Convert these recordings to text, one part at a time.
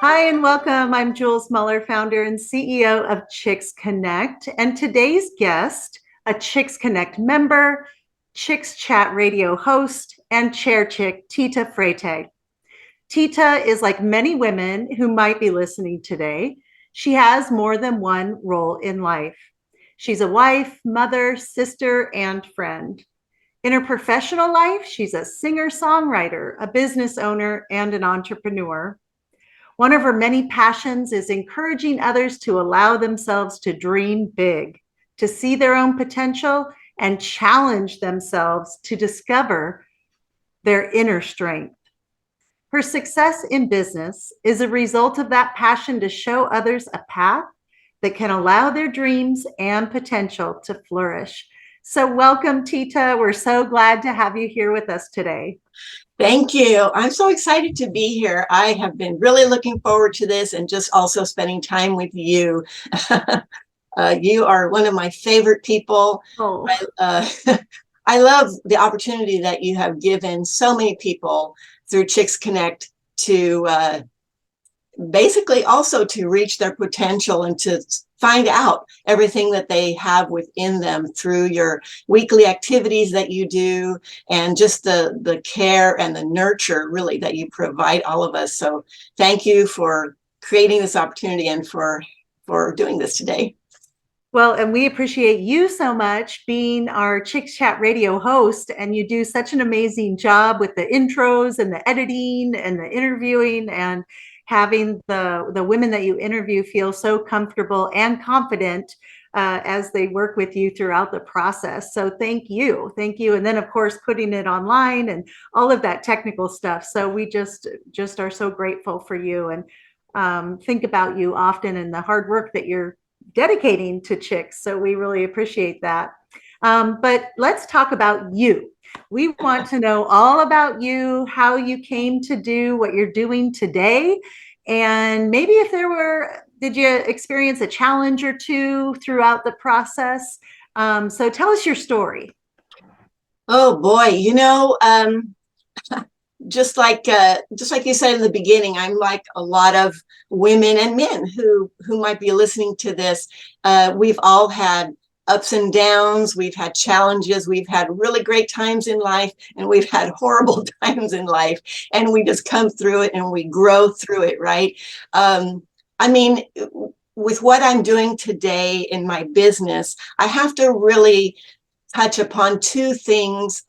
Hi and welcome. I'm Jules Muller, founder and CEO of ChicksConnect. And today's guest, a ChicksConnect member, Chicks Chat radio host, and chair chick, Tita Freytag. Tita is like many women who might be listening today. She has more than one role in life. She's a wife, mother, sister, and friend. In her professional life, she's a singer-songwriter, a business owner, and an entrepreneur. One of her many passions is encouraging others to allow themselves to dream big, to see their own potential, and challenge themselves to discover their inner strength. Her success in business is a result of that passion to show others a path that can allow their dreams and potential to flourish. So, welcome, Tita. We're so glad to have you here with us today. Thank you. I'm so excited to be here. I have been really looking forward to this and just also spending time with you. You are one of my favorite people. Oh, I love the opportunity that you have given so many people through Chicks Connect to basically also to reach their potential and to find out everything that they have within them through your weekly activities that you do and just the care and the nurture really that you provide all of us. So thank you for creating this opportunity and for doing this today. well, and we appreciate you so much being our Chicks Chat radio host. And you do such an amazing job with the intros and the editing and the interviewing and having the women that you interview feel so comfortable and confident as they work with you throughout the process. So thank you. Thank you. And then, of course, putting it online and all of that technical stuff. So we just are so grateful for you and think about you often and the hard work that you're dedicating to chicks. So we really appreciate that. But let's talk about you. We want to know all about you, how you came to do what you're doing today. And maybe if did you experience a challenge or two throughout the process? So tell us your story. Oh boy, just like you said in the beginning, I'm like a lot of women and men who might be listening to this. We've all had ups and downs. We've had challenges. We've had really great times in life, and we've had horrible times in life. And we just come through it and we grow through it, right? I mean, with what I'm doing today in my business, I have to really touch upon two things,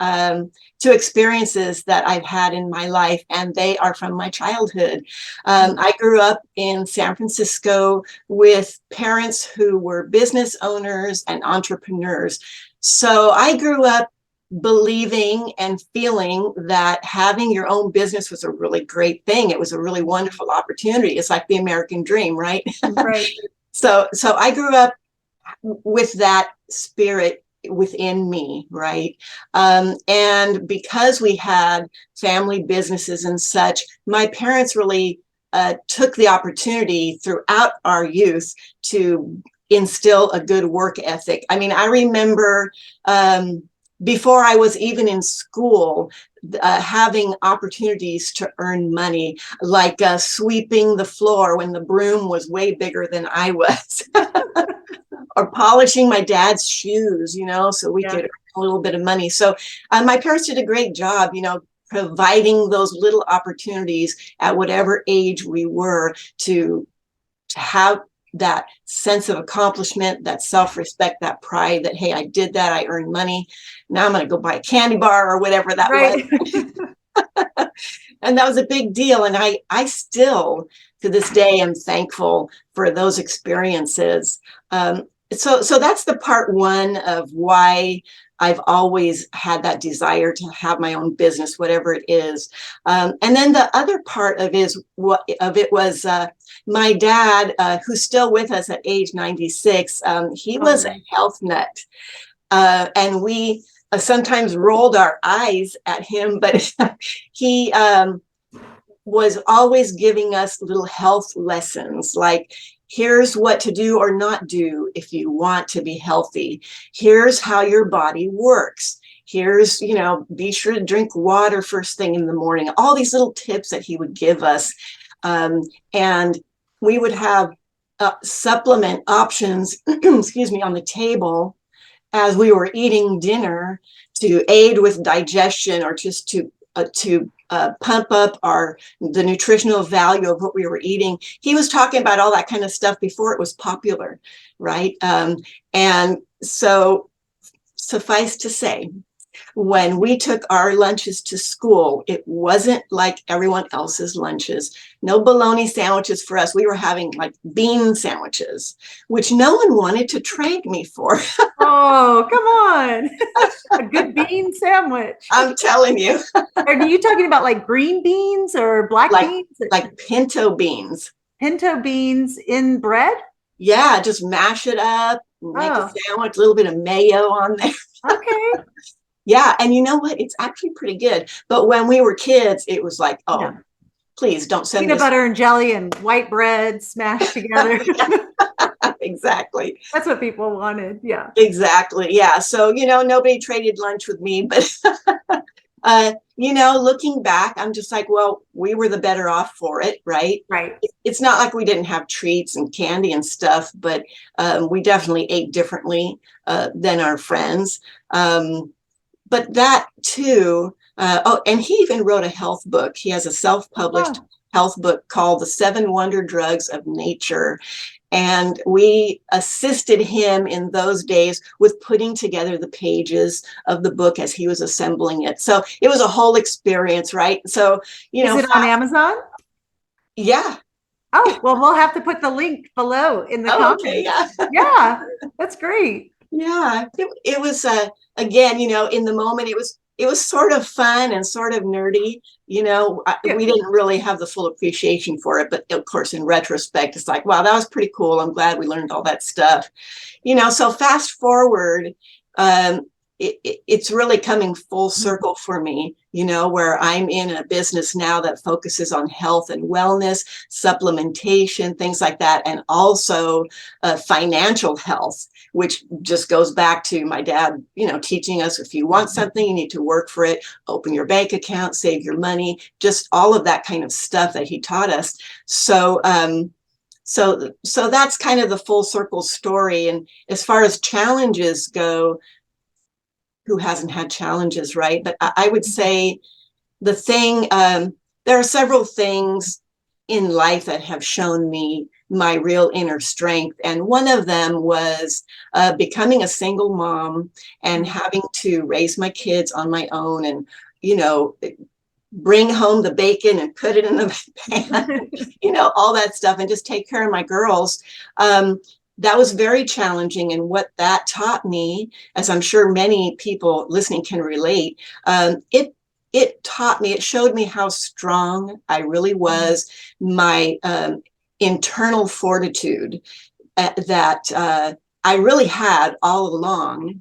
two experiences that I've had in my life, and they are from my childhood. I grew up in San Francisco with parents who were business owners and entrepreneurs. So I grew up believing and feeling that having your own business was a really great thing. It was a really wonderful opportunity. It's like the American dream, right? Right. So I grew up with that spirit within me, right? And because we had family businesses and such, my parents really took the opportunity throughout our youth to instill a good work ethic. I mean, I remember before I was even in school, having opportunities to earn money, like sweeping the floor when the broom was way bigger than I was. Or polishing my dad's shoes, so we could earn a little bit of money. So my parents did a great job, providing those little opportunities at whatever age we were to have that sense of accomplishment, that self-respect, that pride that, hey, I did that, I earned money. Now I'm going to go buy a candy bar or whatever that was. And that was a big deal. And I still, to this day, am thankful for those experiences. So that's the part one of why I've always had that desire to have my own business, whatever it is. And then the other part of it was my dad, who's still with us at age 96. He was a health nut. And we sometimes rolled our eyes at him, but he was always giving us little health lessons, like, here's what to do or not do if you want to be healthy. Here's how your body works. Here's, be sure to drink water first thing in the morning. All these little tips that he would give us. And we would have supplement options, excuse me, on the table as we were eating dinner to aid with digestion or just to pump up the nutritional value of what we were eating. He was talking about all that kind of stuff before it was popular, right? And so suffice to say, when we took our lunches to school, it wasn't like everyone else's lunches. No bologna sandwiches for us. We were having like bean sandwiches, which no one wanted to trade me for. Oh, come on. A good bean sandwich. I'm telling you. Are you talking about like green beans or black like beans? like pinto beans. Pinto beans in bread? Yeah, just mash it up, make a sandwich, a little bit of mayo on there. Okay. Yeah, and you know what? It's actually pretty good. But when we were kids, it was like, oh, yeah, please don't send peanut butter and jelly and white bread smashed together. Exactly. That's what people wanted. Yeah. Exactly. Yeah. So, nobody traded lunch with me, but looking back, I'm just like, well, we were the better off for it, right? Right. It's not like we didn't have treats and candy and stuff, but we definitely ate differently than our friends. But that too, and he even wrote a health book. He has a self-published health book called The 7 Wonder Drugs of Nature. And we assisted him in those days with putting together the pages of the book as he was assembling it. So it was a whole experience, right? So, Is it on Amazon? Yeah. Oh, well, we'll have to put the link below in the comments. Okay, yeah. Yeah, that's great. Yeah, it was, again, in the moment, it was sort of fun and sort of nerdy. We didn't really have the full appreciation for it, but of course, in retrospect, it's like, wow, that was pretty cool. I'm glad we learned all that stuff. So fast forward, it's really coming full circle for me, where I'm in a business now that focuses on health and wellness, supplementation, things like that, and also financial health, which just goes back to my dad, teaching us, if you want something, you need to work for it, open your bank account, save your money, just all of that kind of stuff that he taught us. So, so that's kind of the full circle story. And as far as challenges go, who hasn't had challenges, right? But I would say the thing, there are several things in life that have shown me my real inner strength. And one of them was becoming a single mom and having to raise my kids on my own and, bring home the bacon and put it in the pan, all that stuff, and just take care of my girls. That was very challenging. And what that taught me, as I'm sure many people listening can relate, it taught me, it showed me how strong I really was, my internal fortitude that I really had all along,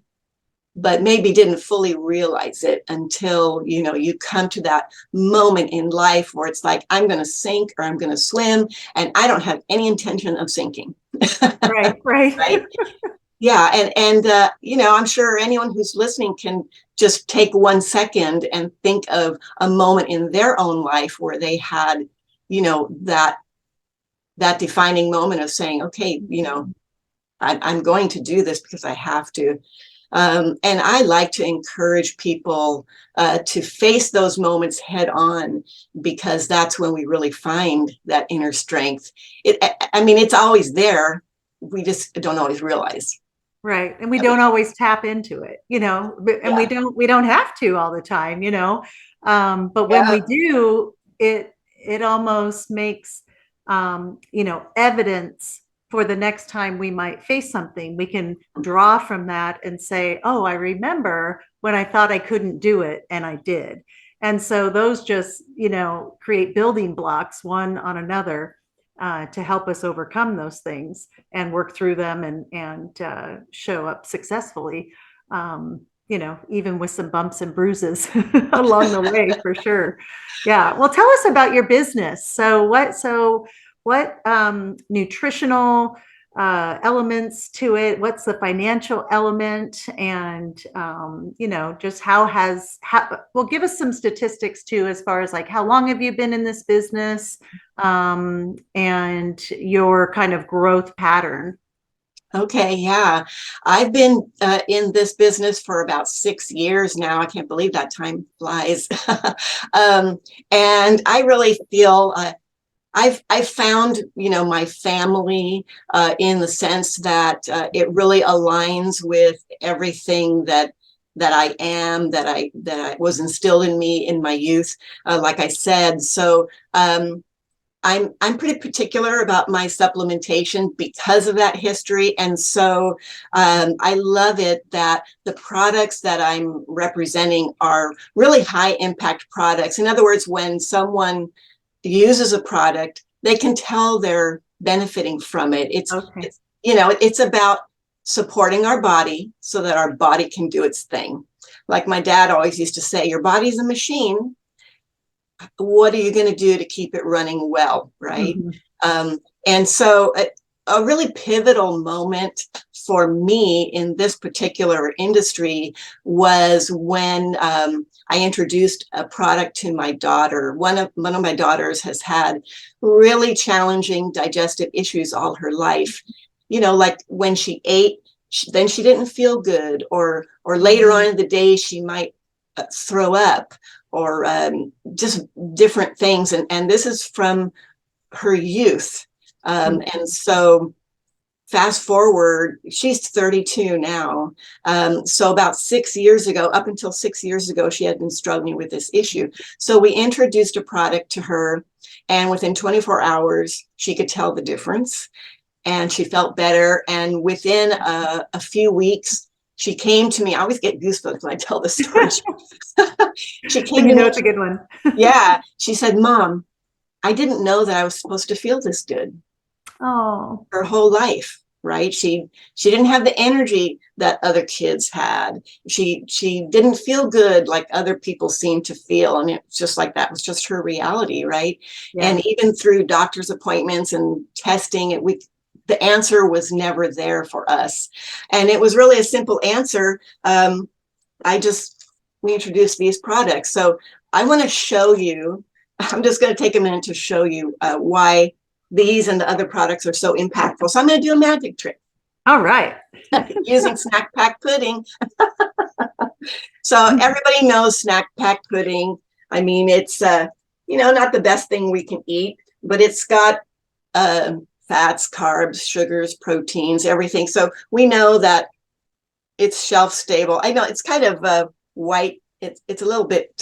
but maybe didn't fully realize it until, you come to that moment in life where it's like, I'm going to sink or I'm going to swim, and I don't have any intention of sinking. Right. Right. Yeah. And I'm sure anyone who's listening can just take 1 second and think of a moment in their own life where they had, that defining moment of saying, okay, I'm going to do this because I have to. And I like to encourage people to face those moments head on, because that's when we really find that inner strength. It's always there. We just don't always realize. Right. And we don't always tap into it, and we don't have to all the time, but when we do, it almost makes, evidence for the next time we might face something. We can draw from that and say, oh, I remember when I thought I couldn't do it and I did. And so those just, create building blocks one on another to help us overcome those things and work through them and show up successfully, even with some bumps and bruises along the way, for sure. Yeah. Well, tell us about your business. So what nutritional elements to it? What's the financial element? And, just well, give us some statistics too, as far as like, how long have you been in this business, and your kind of growth pattern? Okay, yeah. I've been in this business for about 6 years now. I can't believe that time flies. um, and I really feel I've found, my family in the sense that it really aligns with everything that I am, that I was instilled in me in my youth, like I said. So I'm pretty particular about my supplementation because of that history. And so I love it that the products that I'm representing are really high impact products. In other words, when someone uses a product, they can tell they're benefiting from it. Okay. It's about supporting our body so that our body can do its thing. Like my dad always used to say, your body's a machine. What are you going to do to keep it running well, right? Mm-hmm. And so a really pivotal moment for me in this particular industry was when I introduced a product to my daughter. One of my daughters has had really challenging digestive issues all her life. Like when she ate, then she didn't feel good, or later on in the day she might throw up, or just different things. And this is from her youth. And so fast forward, she's 32 now. So about 6 years ago, up until 6 years ago, she had been struggling with this issue. So we introduced a product to her, and within 24 hours, she could tell the difference and she felt better. And within a few weeks, she came to me. I always get goosebumps when I tell this story. She came to me. It's a good one. Yeah. She said, Mom, I didn't know that I was supposed to feel this good. Oh. Her whole life, right? She didn't have the energy that other kids had. She didn't feel good like other people seemed to feel. And it's just like that was just her reality, right? Yeah. And even through doctor's appointments and testing, the answer was never there for us. And it was really a simple answer. We introduced these products. So I want to show you, I'm just going to take a minute to show you why these and the other products are so impactful. So I'm going to do a magic trick. All right. Using snack pack pudding. So everybody knows snack pack pudding. I mean, it's, not the best thing we can eat, but it's got fats, carbs, sugars, proteins, everything. So we know that it's shelf stable. I know it's kind of white. It's a little bit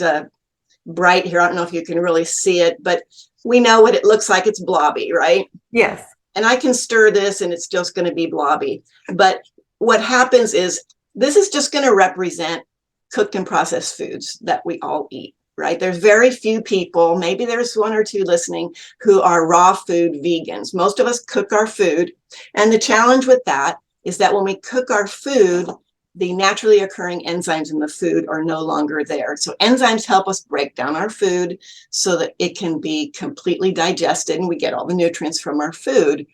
bright here. I don't know if you can really see it, but we know what it looks like. It's blobby, right? Yes. And I can stir this and it's just going to be blobby. But what happens is this is just going to represent cooked and processed foods that we all eat, right? There's very few people, maybe there's one or two listening, who are raw food vegans. Most of us cook our food. And the challenge with that is that when we cook our food, the naturally occurring enzymes in the food are no longer there. So enzymes help us break down our food so that it can be completely digested and we get all the nutrients from our food.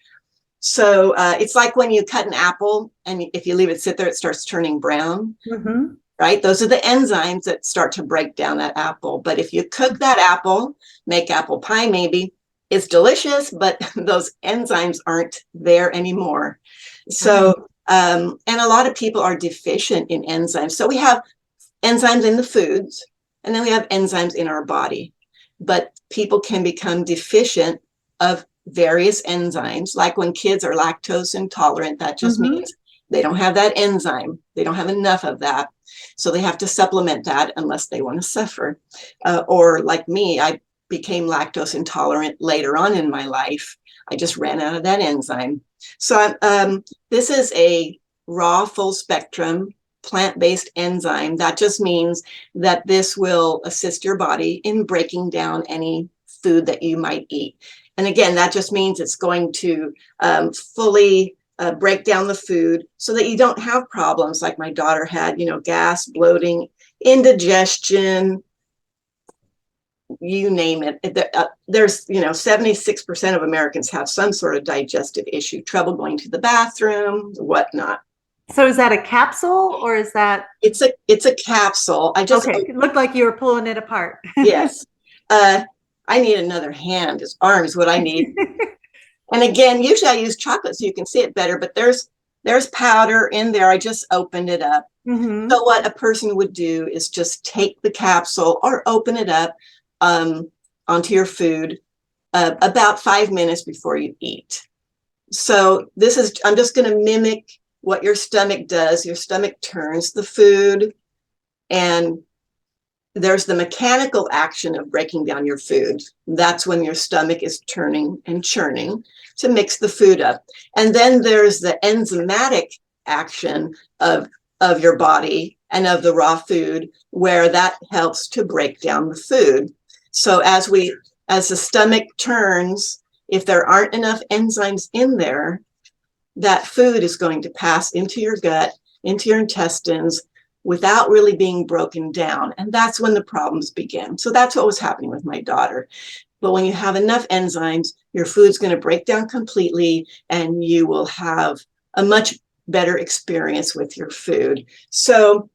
So it's like when you cut an apple and if you leave it sit there, it starts turning brown, right? Those are the enzymes that start to break down that apple. But if you cook that apple, make apple pie maybe, it's delicious, but those enzymes aren't there anymore. So and a lot of people are deficient in enzymes. So we have enzymes in the foods, and then we have enzymes in our body. But people can become deficient of various enzymes, like when kids are lactose intolerant, that just means they don't have that enzyme. They don't have enough of that. So they have to supplement that unless they want to suffer. Or like me, I became lactose intolerant later on in my life. I just ran out of that enzyme. So this is a raw full spectrum plant-based enzyme. That just means that this will assist your body in breaking down any food that you might eat. And again, that just means it's going to fully break down the food so that you don't have problems like my daughter had, gas, bloating, indigestion, you name it. There's, 76% of Americans have some sort of digestive issue, trouble going to the bathroom, whatnot. So is that a capsule or is that? It's a capsule. Okay, it looked like you were pulling it apart. Yes. I need another hand. His arm is what I need. And again, usually I use chocolate so you can see it better, but there's powder in there. I just opened it up. Mm-hmm. So what a person would do is just take the capsule or open it up onto your food about 5 minutes before you eat. So I'm just going to mimic what your stomach does. Your stomach turns the food, and there's the mechanical action of breaking down your food. That's when your stomach is turning and churning to mix the food up. And then there's the enzymatic action of your body and of the raw food, where that helps to break down the food. So as the stomach turns, if there aren't enough enzymes in there, that food is going to pass into your gut, into your intestines, without really being broken down. And that's when the problems begin. So that's what was happening with my daughter. But when you have enough enzymes, your food's going to break down completely, and you will have a much better experience with your food. So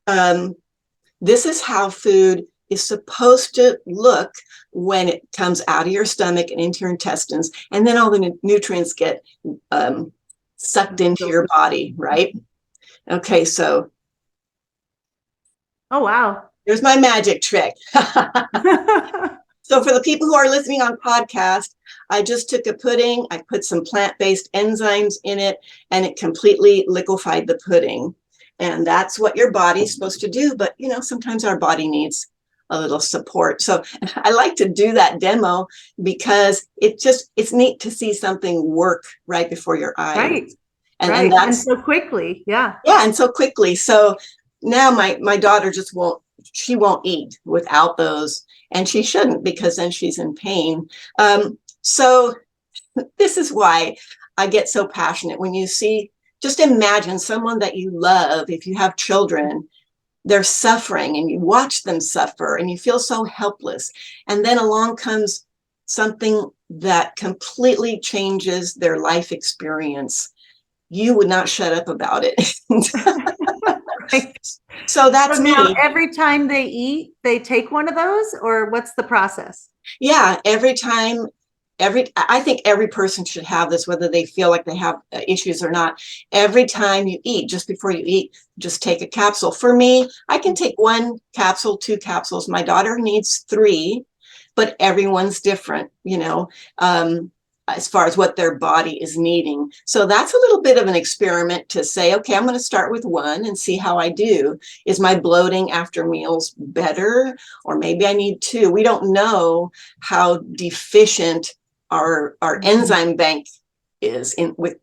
this is how food is supposed to look when it comes out of your stomach and into your intestines, and then all the nutrients get sucked into your body, right? Okay, so. Oh, wow. There's my magic trick. So for the people who are listening on podcast, I just took a pudding, I put some plant-based enzymes in it, and it completely liquefied the pudding. And that's what your body's supposed to do. But, sometimes our body needs a little support. So I like to do that demo because it's neat to see something work right before your eyes. Right. And so quickly. Yeah. Yeah. And so quickly. So now my daughter just won't eat without those, and she shouldn't, because then she's in pain. So this is why I get so passionate when you see, just imagine someone that you love. If you have children, they're suffering, and you watch them suffer, and you feel so helpless. And then along comes something that completely changes their life experience. You would not shut up about it. Right. So that's me. Now, every time they eat, they take one of those, or what's the process? Yeah, every time. I think every person should have this, whether they feel like they have issues or not. Every time you eat, just before you eat, just take a capsule. For me, I can take 1 capsule, 2 capsules. My daughter needs 3, but everyone's different, as far as what their body is needing. So that's a little bit of an experiment to say, okay, I'm going to start with 1 and see how I do. Is my bloating after meals better? Or maybe I need 2. We don't know how deficient our enzyme bank is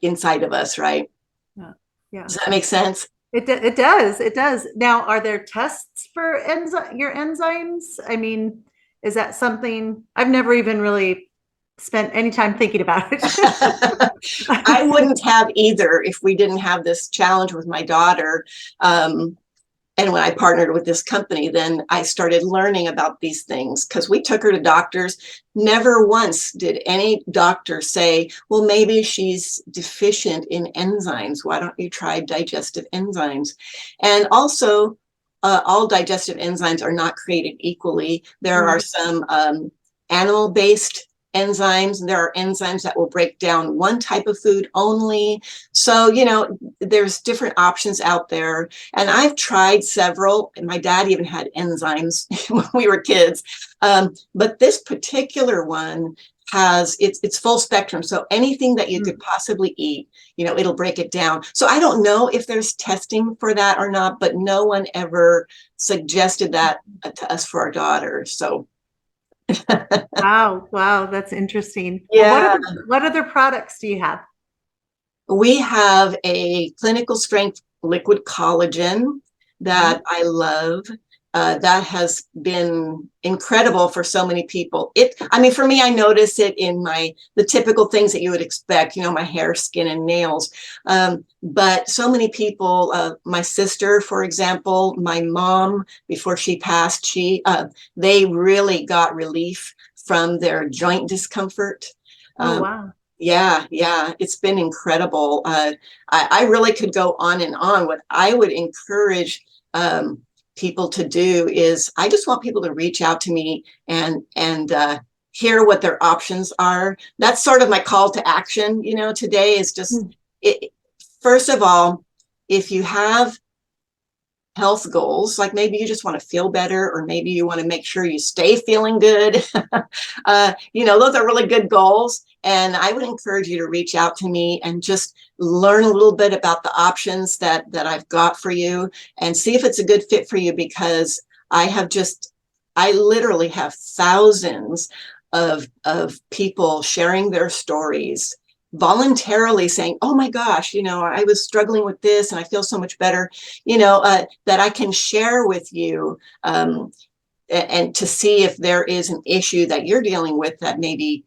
inside of us, right? Yeah. Does that make sense? It does. Now, are there tests for your enzymes? I mean, is that something I've never even really spent any time thinking about it? I wouldn't have either if we didn't have this challenge with my daughter. And when I partnered with this company, then I started learning about these things, because we took her to doctors. Never once did any doctor say, well, maybe she's deficient in enzymes. Why don't you try digestive enzymes? And also, all digestive enzymes are not created equally. There are some animal-based enzymes. There are enzymes that will break down one type of food only. So, there's different options out there. And I've tried several, and my dad even had enzymes when we were kids. But this particular one has, it's full spectrum. So anything that you could possibly eat, it'll break it down. So I don't know if there's testing for that or not, but no one ever suggested that to us for our daughter. So Wow, that's interesting. Yeah. Well, what other products do you have? We have a clinical strength liquid collagen that I love. that has been incredible for so many people. I mean, for me, I notice it in the typical things that you would expect, my hair, skin, and nails. But so many people, my sister, for example, my mom, before she passed, they really got relief from their joint discomfort. Oh, wow. Yeah, it's been incredible. I really could go on and on. What I would encourage people to do is, I just want people to reach out to me and hear what their options are. That's sort of my call to action, today is just, first of all, if you have health goals, like maybe you just want to feel better, or maybe you want to make sure you stay feeling good. Those are really good goals. And I would encourage you to reach out to me and just learn a little bit about the options that I've got for you, and see if it's a good fit for you, because I literally have thousands of people sharing their stories, voluntarily saying, oh my gosh, I was struggling with this and I feel so much better, that I can share with you, and to see if there is an issue that you're dealing with that maybe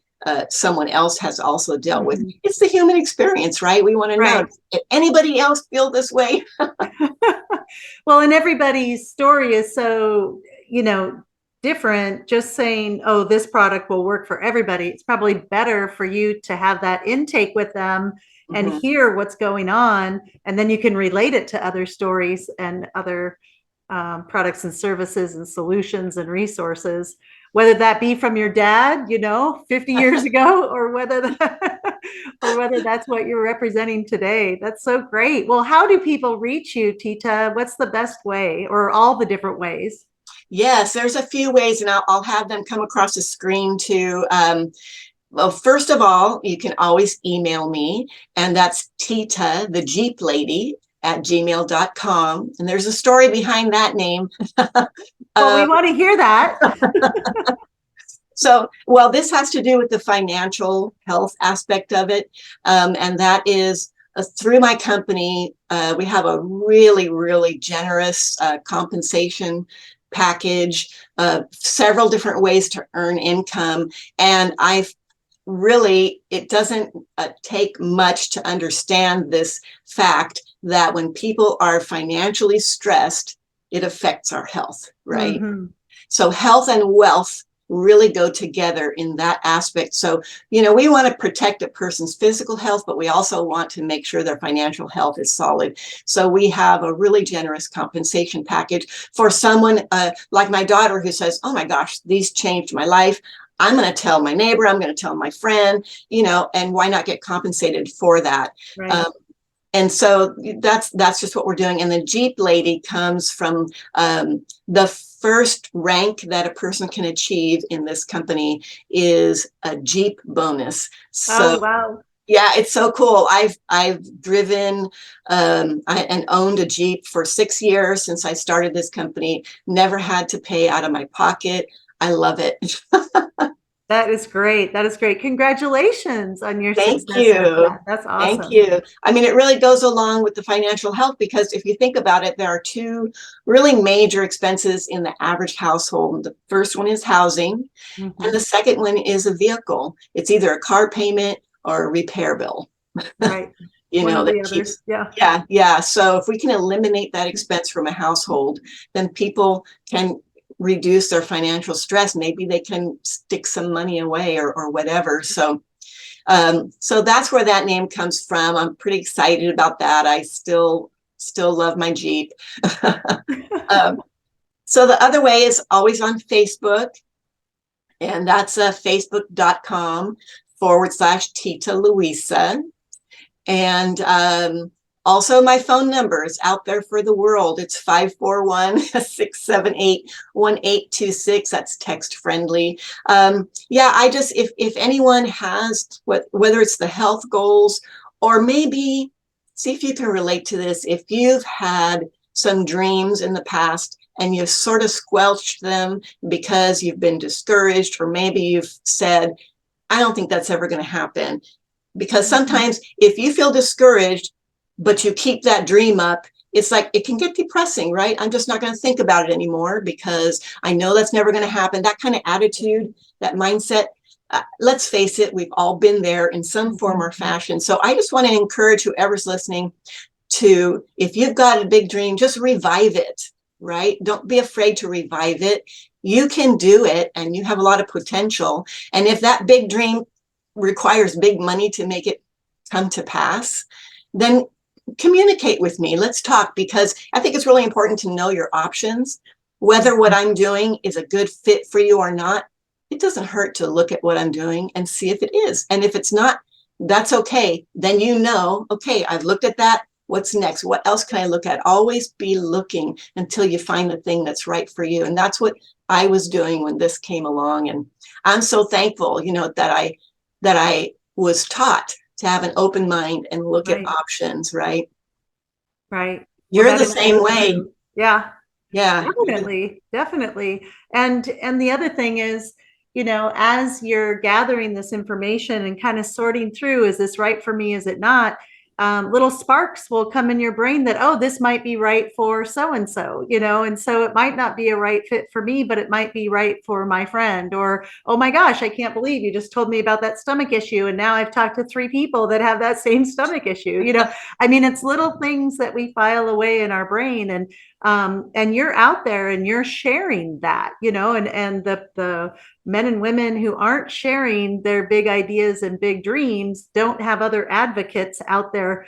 someone else has also dealt with. It's the human experience, right? We want to know, if anybody else feel this way? Well, and everybody's story is so, different. Just saying, oh, this product will work for everybody. It's probably better for you to have that intake with them and hear what's going on. And then you can relate it to other stories and other products and services and solutions and resources, whether that be from your dad, 50 years ago, or whether that's what you're representing today. That's so great. Well, how do people reach you, Tita? What's the best way, or all the different ways? Yes, there's a few ways, and I'll have them come across the screen too. Well, first of all, you can always email me, and that's titathejeeplady @gmail.com. And there's a story behind that name. Well, we want to hear that. So, this has to do with the financial health aspect of it. And that is through my company. We have a really, really generous compensation package, several different ways to earn income. And it doesn't take much to understand this fact that when people are financially stressed, it affects our health, right? So health and wealth really go together in that aspect. So, we want to protect a person's physical health, but we also want to make sure their financial health is solid. So we have a really generous compensation package for someone like my daughter, who says, oh my gosh, these changed my life. I'm going to tell my neighbor, I'm going to tell my friend, and why not get compensated for that? Right. And so that's just what we're doing. And the Jeep Lady comes from the first rank that a person can achieve in this company is a Jeep bonus. So, oh, wow. Yeah, it's so cool. I've driven and owned a Jeep for 6 years since I started this company. Never had to pay out of my pocket. I love it. That is great. That is great. Congratulations on your success. Thank you. That's awesome. Thank you. I mean, it really goes along with the financial health, because if you think about it, there are two really major expenses in the average household. The first one is housing, and the second one is a vehicle. It's either a car payment or a repair bill. Right. That keeps, yeah. So if we can eliminate that expense from a household, then people can reduce their financial stress. Maybe they can stick some money away or whatever. So that's where that name comes from. I'm pretty excited about that. I still love my Jeep. So the other way is always on Facebook, and that's facebook.com/Tita Luisa. And also, my phone number is out there for the world. It's 541-678-1826. That's text friendly. If anyone has, whether it's the health goals, or maybe, see if you can relate to this, if you've had some dreams in the past and you've sort of squelched them because you've been discouraged, or maybe you've said, I don't think that's ever going to happen. Because sometimes if you feel discouraged, but you keep that dream up, it's like it can get depressing, right? I'm just not going to think about it anymore because I know that's never going to happen. That kind of attitude, that mindset, let's face it, we've all been there in some form or fashion. So I just want to encourage whoever's listening to, if you've got a big dream, just revive it, right? Don't be afraid to revive it. You can do it, and you have a lot of potential. And if that big dream requires big money to make it come to pass, then communicate with me. Let's talk, because I think it's really important to know your options, whether what I'm doing is a good fit for you or not. It doesn't hurt to look at what I'm doing and see if it is. And if it's not, that's okay. Then you know, okay, I've looked at that. What's next? What else can I look at? Always be looking until you find the thing that's right for you. And that's what I was doing when this came along. And I'm so thankful, that I was taught to have an open mind and look at options, right? Right. You're Well, the same way. Yeah. Yeah. Definitely. And the other thing is, as you're gathering this information and kind of sorting through, is this right for me? Is it not? Little sparks will come in your brain that, oh, this might be right for so-and-so, and so it might not be a right fit for me, but it might be right for my friend. Or, oh my gosh, I can't believe you just told me about that stomach issue. And now I've talked to 3 people that have that same stomach issue. I mean, it's little things that we file away in our brain, and you're out there and you're sharing that, and the men and women who aren't sharing their big ideas and big dreams don't have other advocates out there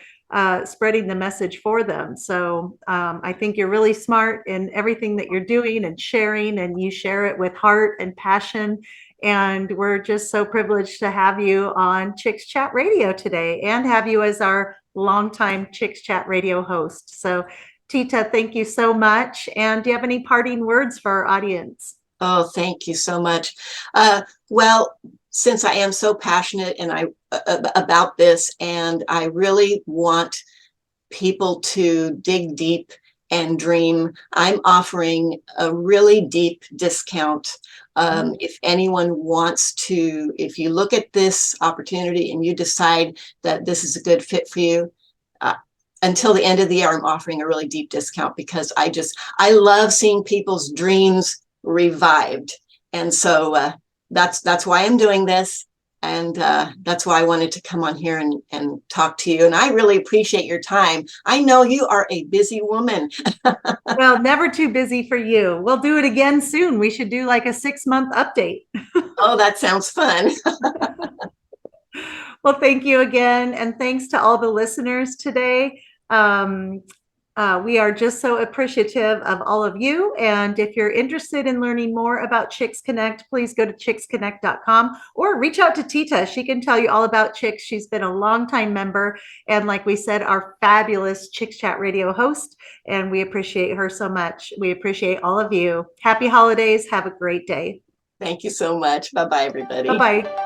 spreading the message for them. So I think you're really smart in everything that you're doing and sharing, and you share it with heart and passion. And we're just so privileged to have you on Chicks Chat Radio today, and have you as our longtime Chicks Chat Radio host. So Tita, thank you so much. And do you have any parting words for our audience? Oh, thank you so much. Well, since I am so passionate about this, and I really want people to dig deep and dream, I'm offering a really deep discount. If anyone wants to, if you look at this opportunity and you decide that this is a good fit for you, until the end of the year, I'm offering a really deep discount, because I love seeing people's dreams revived. And so that's why I'm doing this. And that's why I wanted to come on here and talk to you. And I really appreciate your time. I know you are a busy woman. Well, never too busy for you. We'll do it again soon. We should do like a 6-month update. Oh, that sounds fun. Well, thank you again. And thanks to all the listeners today. We are just so appreciative of all of you. And if you're interested in learning more about Chicks Connect, please go to ChicksConnect.com or reach out to Tita. She can tell you all about Chicks. She's been a longtime member, and like we said, our fabulous Chicks Chat Radio host. And we appreciate her so much. We appreciate all of you. Happy holidays. Have a great day. Thank you so much. Bye-bye, everybody. Bye-bye.